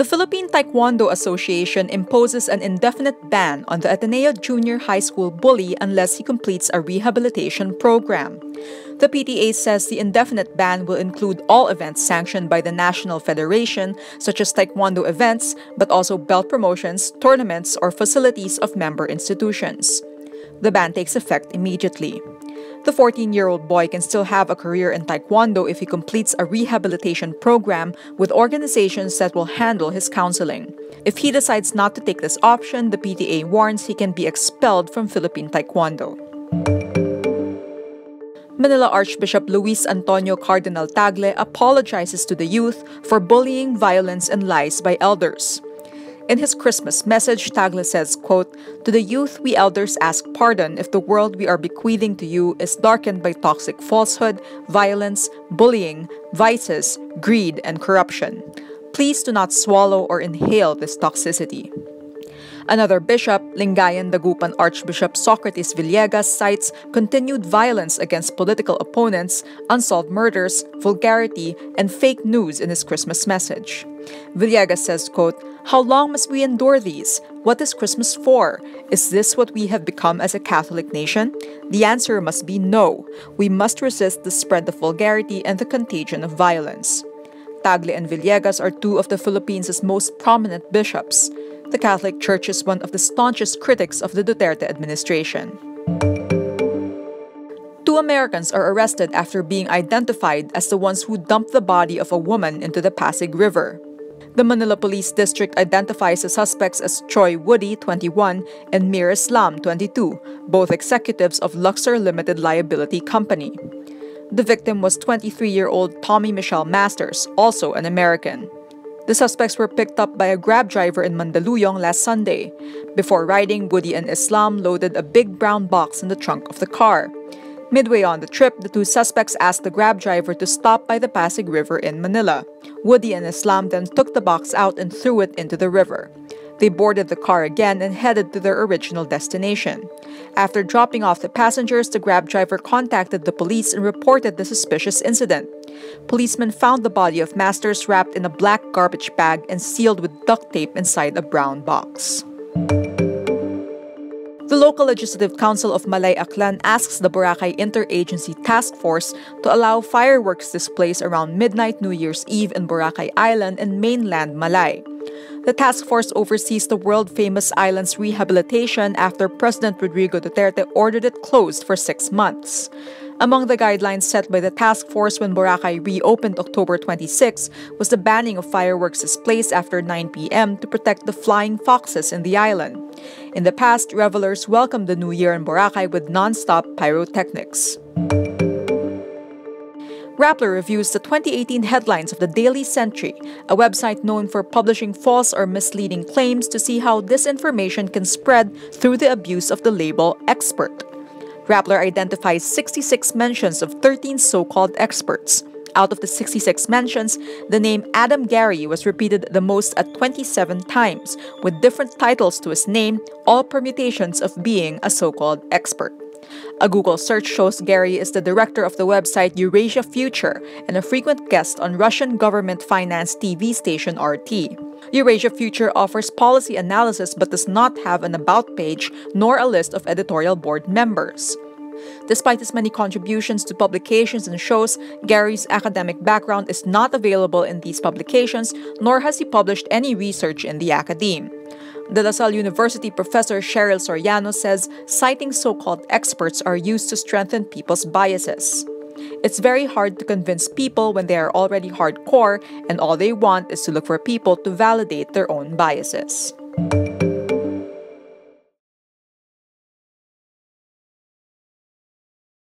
Philippine Taekwondo Association imposes an indefinite ban on the Ateneo junior high school bully unless he completes a rehabilitation program. The PTA says the indefinite ban will include all events sanctioned by the National Federation, such as Taekwondo events, but also belt promotions, tournaments, or facilities of member institutions. The ban takes effect immediately. The 14-year-old boy can still have a career in Taekwondo if he completes a rehabilitation program with organizations that will handle his counseling. If he decides not to take this option, the PTA warns he can be expelled from Philippine Taekwondo. Manila Archbishop Luis Antonio Cardinal Tagle apologizes to the youth for bullying, violence, and lies by elders. In his Christmas message, Tagle says, quote, "To the youth, we elders ask pardon if the world we are bequeathing to you is darkened by toxic falsehood, violence, bullying, vices, greed, and corruption. Please do not swallow or inhale this toxicity." Another bishop, Lingayen Dagupan Archbishop Socrates Villegas, cites continued violence against political opponents, unsolved murders, vulgarity, and fake news in his Christmas message. Villegas says, quote, "How long must we endure these? What is Christmas for? Is this what we have become as a Catholic nation? The answer must be no. We must resist the spread of vulgarity and the contagion of violence." Tagle and Villegas are two of the Philippines' most prominent bishops. The Catholic Church is one of the staunchest critics of the Duterte administration. Two Americans are arrested after being identified as the ones who dumped the body of a woman into the Pasig River. The Manila Police District identifies the suspects as Troy Woody, 21, and Mir Islam, 22, both executives of Luxor Limited Liability Company. The victim was 23-year-old Tommy Michelle Masters, also an American. The suspects were picked up by a Grab driver in Mandaluyong last Sunday. Before riding, Woody and Islam loaded a big brown box in the trunk of the car. Midway on the trip, the two suspects asked the Grab driver to stop by the Pasig River in Manila. Woody and Islam then took the box out and threw it into the river. They boarded the car again and headed to their original destination. After dropping off the passengers, the Grab driver contacted the police and reported the suspicious incident. Policemen found the body of Masters wrapped in a black garbage bag and sealed with duct tape inside a brown box. The local Legislative Council of Malay Aklan asks the Boracay Interagency Task Force to allow fireworks displays around midnight New Year's Eve in Boracay Island and mainland Malay. The task force oversees the world-famous island's rehabilitation after President Rodrigo Duterte ordered it closed for 6 months. Among the guidelines set by the task force when Boracay reopened October 26 was the banning of fireworks displays after 9 p.m. to protect the flying foxes in the island. In the past, revelers welcomed the New Year in Boracay with non-stop pyrotechnics. Rappler reviews the 2018 headlines of the Daily Sentry, a website known for publishing false or misleading claims to see how disinformation can spread through the abuse of the label expert. Rappler identifies 66 mentions of 13 so-called experts. Out of the 66 mentions, the name Adam Gary was repeated the most at 27 times, with different titles to his name, all permutations of being a so-called expert. A Google search shows Gary is the director of the website Eurasia Future and a frequent guest on Russian government-financed TV station RT. Eurasia Future offers policy analysis but does not have an about page nor a list of editorial board members. Despite his many contributions to publications and shows, Gary's academic background is not available in these publications, nor has he published any research in the academe. De La Salle University professor Cheryl Soriano says citing so-called experts are used to strengthen people's biases. It's very hard to convince people when they are already hardcore and all they want is to look for people to validate their own biases.